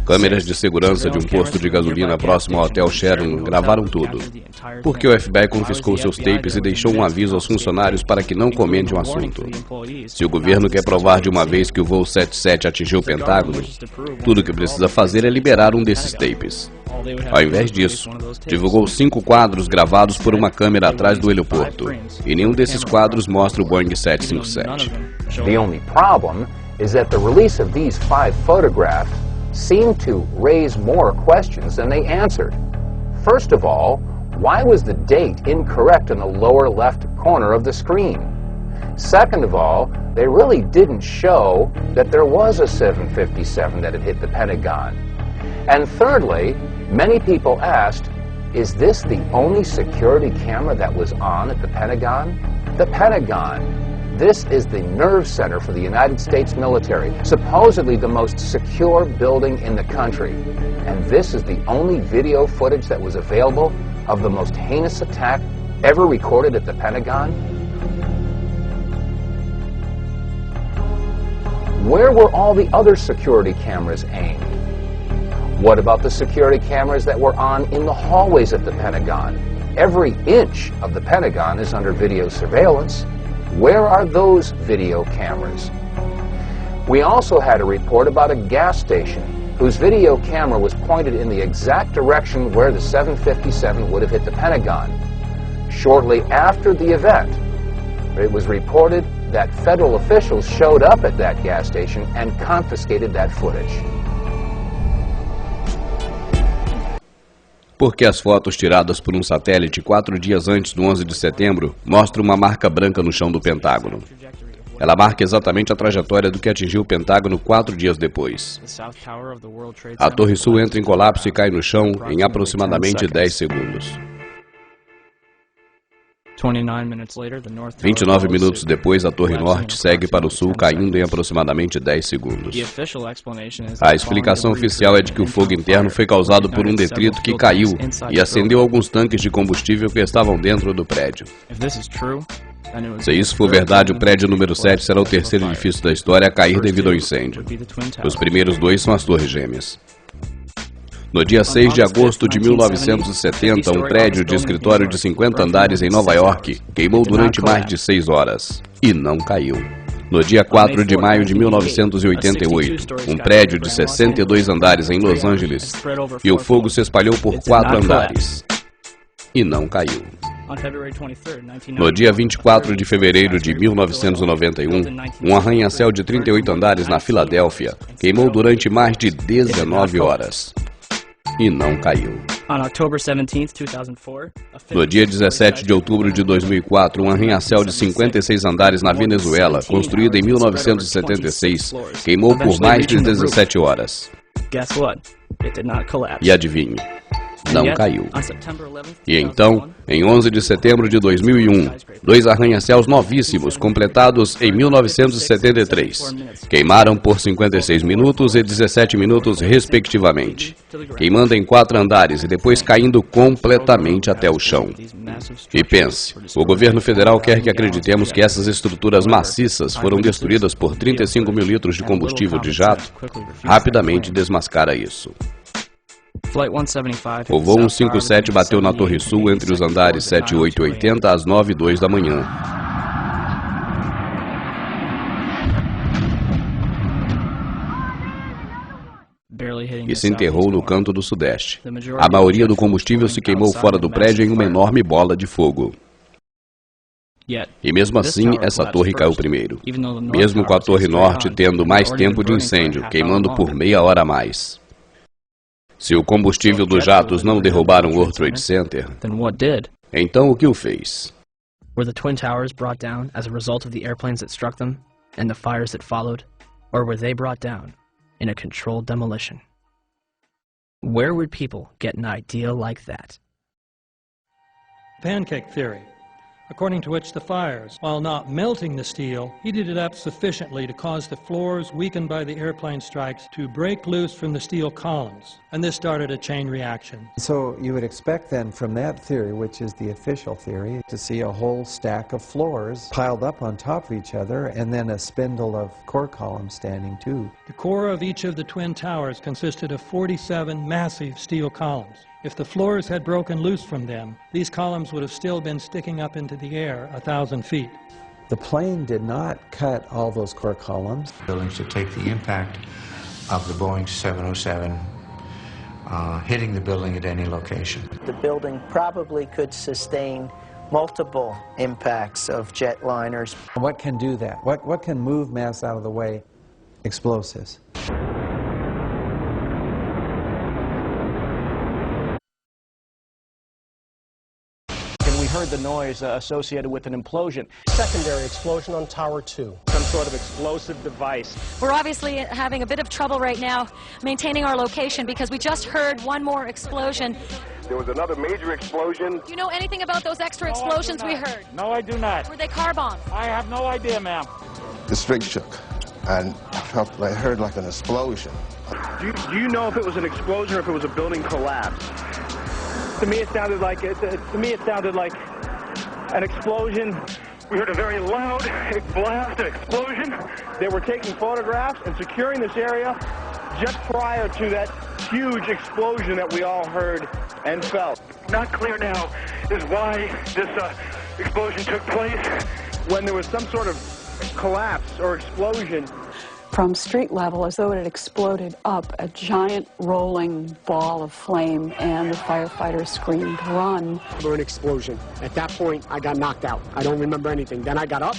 Câmeras de segurança de um posto de gasolina próximo ao Hotel Sheraton gravaram tudo. Porque o FBI confiscou seus tapes e deixou um aviso aos funcionários para que não comentem o assunto. Se o governo quer provar de uma vez que o voo 77 atingiu o Pentágono, tudo o que precisa fazer é liberar um desses tapes. Ao invés disso, divulgou 5 quadros gravados por uma câmera atrás do heliporto, e nenhum desses quadros mostra o Boeing 757. The only problem is that the release of these 5 photographs seemed to raise more questions than they answered. First of all, why was the date incorrect in the lower left corner of the screen? Second of all, they really didn't show that there was a 757 that had hit the Pentagon. And thirdly, many people asked, is this the only security camera that was on at the Pentagon? The Pentagon. This is the nerve center for the United States military, supposedly the most secure building in the country. And this is the only video footage that was available of the most heinous attack ever recorded at the Pentagon? Where were all the other security cameras aimed? What about the security cameras that were on in the hallways at the Pentagon? Every inch of the Pentagon is under video surveillance. Where are those video cameras? We also had a report about a gas station whose video camera was pointed in the exact direction where the 757 would have hit the Pentagon. Shortly after the event, it was reported that federal officials showed up at that gas station and confiscated that footage. Porque as fotos tiradas por um satélite 4 dias antes do 11 de setembro mostram uma marca branca no chão do Pentágono. Ela marca exatamente a trajetória do que atingiu o Pentágono 4 dias depois. A Torre Sul entra em colapso e cai no chão em aproximadamente 10 segundos. 29 minutos depois, a Torre Norte segue para o sul, caindo em aproximadamente 10 segundos. A explicação oficial é de que o fogo interno foi causado por um detrito que caiu e acendeu alguns tanques de combustível que estavam dentro do prédio. Se isso for verdade, o prédio número 7 será o terceiro edifício da história a cair devido ao incêndio. Os primeiros 2 são as Torres Gêmeas. No dia 6 de agosto de 1970, um prédio de escritório de 50 andares em Nova York queimou durante mais de 6 horas e não caiu. No dia 4 de maio de 1988, um prédio de 62 andares em Los Angeles e o fogo se espalhou por 4 andares e não caiu. No dia 24 de fevereiro de 1991, um arranha-céu de 38 andares na Filadélfia queimou durante mais de 19 horas. E não caiu. No dia 17 de outubro de 2004, um arranha-céu de 56 andares na Venezuela, construído em 1976, queimou por mais de 17 horas. E adivinhe, não caiu. E então, em 11 de setembro de 2001, 2 arranha-céus novíssimos, completados em 1973, queimaram por 56 minutos e 17 minutos, respectivamente, queimando em 4 andares e depois caindo completamente até o chão. E pense, o governo federal quer que acreditemos que essas estruturas maciças foram destruídas por 35 mil litros de combustível de jato? Rapidamente desmascara isso. O voo 157 bateu na Torre Sul entre os andares 7, 8 e 80 às 9h02 da manhã. E se enterrou no canto do sudeste. A maioria do combustível se queimou fora do prédio em uma enorme bola de fogo. E mesmo assim, essa torre caiu primeiro. Mesmo com a Torre Norte tendo mais tempo de incêndio, queimando por meia hora a mais. Se o combustível dos jatos não derrubaram o World Trade Center, então o que o fez? Were the Twin Towers brought down as a result of the airplanes that struck them and the fires that followed? Or were they brought down in a controlled demolition? Where would people get an idea like that? Pancake theory. according to which the fires, while not melting the steel, heated it up sufficiently to cause the floors weakened by the airplane strikes to break loose from the steel columns, and this started a chain reaction. So you would expect then from that theory, which is the official theory, to see a whole stack of floors piled up on top of each other and then a spindle of core columns standing too. The core of each of the twin towers consisted of 47 massive steel columns. If the floors had broken loose from them, these columns would have still been sticking up into the air 1,000 feet. The plane did not cut all those core columns. Buildings to take the impact of the Boeing 707 hitting the building at any location. The building probably could sustain multiple impacts of jetliners. What can do that? What can move mass out of the way? Explosives. Heard the noise associated with an implosion. Secondary explosion on Tower 2. Some sort of explosive device. We're obviously having a bit of trouble right now maintaining our location because we just heard one more explosion. There was another major explosion. Do you know anything about those extra explosions we heard? No, I do not. Were they car bombs? I have no idea, ma'am. The string shook, and I heard like an explosion. Do you know if it was an explosion or if it was a building collapse? To me, it sounded like an explosion. We heard a very loud blast, an explosion. They were taking photographs and securing this area just prior to that huge explosion that we all heard and felt. Not clear now is why this explosion took place. When there was some sort of collapse or explosion, from street level, as though it had exploded up, a giant rolling ball of flame, and the firefighters screamed, "Run!" For an explosion. At that point, I got knocked out. I don't remember anything. Then I got up,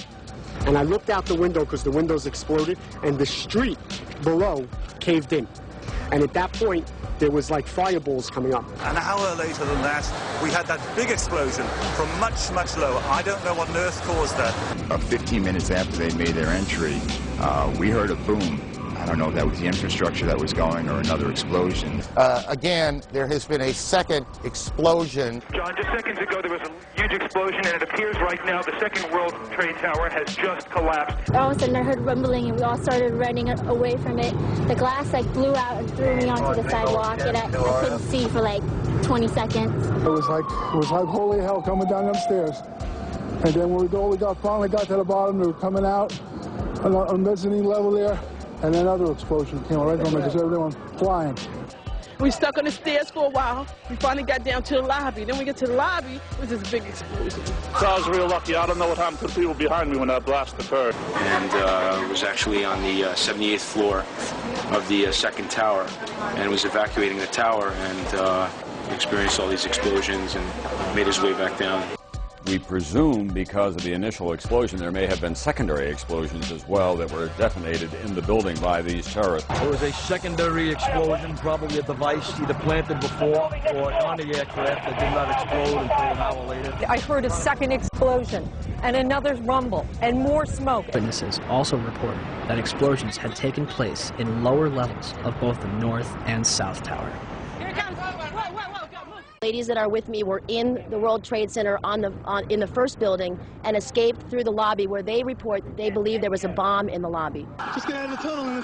and I looked out the window because the windows exploded, and the street below caved in. And at that point, there was like fireballs coming up. An hour later than that, we had that big explosion from much, much lower. I don't know what on earth caused that. 15 minutes after they made their entry, we heard a boom. I don't know if that was the infrastructure that was going or another explosion. Again, there has been a second explosion. John, just seconds ago there was a huge explosion, and it appears right now the second World Trade Tower has just collapsed. All of a sudden I heard rumbling, and we all started running away from it. The glass blew out and threw me onto the sidewalk, and I couldn't see for 20 seconds. It was like holy hell coming down upstairs. And then when we finally got to the bottom, they were coming out on the mezzanine level there. And another explosion came right from it, just everyone flying. We stuck on the stairs for a while. We finally got down to the lobby. Then we get to the lobby, it was this big explosion. So I was real lucky. I don't know what happened to the people behind me when that blast occurred. And it was actually on the 78th floor of the second tower, and was evacuating the tower, and experienced all these explosions and made his way back down. We presume because of the initial explosion there may have been secondary explosions as well that were detonated in the building by these terrorists. There was a secondary explosion, probably a device either planted before or on the aircraft that did not explode until an hour later. I heard a second explosion and another rumble and more smoke. Witnesses also reported that explosions had taken place in lower levels of both the North and South Tower. Ladies that are with me were in the World Trade Center in the first building and escaped through the lobby, where they report that they believe there was a bomb in the lobby. Just get out of the tunnel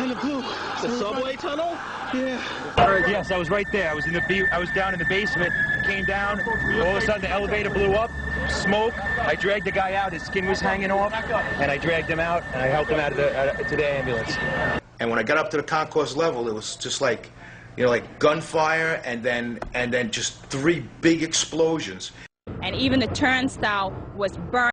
in the blue. The subway tunnel? Yeah. Yes, I was right there. I was down in the basement, came down, all of a sudden the elevator blew up, smoke. I dragged the guy out, his skin was hanging off, and I dragged him out, and I helped him out to the ambulance. And when I got up to the concourse level, it was just like, like gunfire, and then just 3 big explosions. And even the turnstile was burned.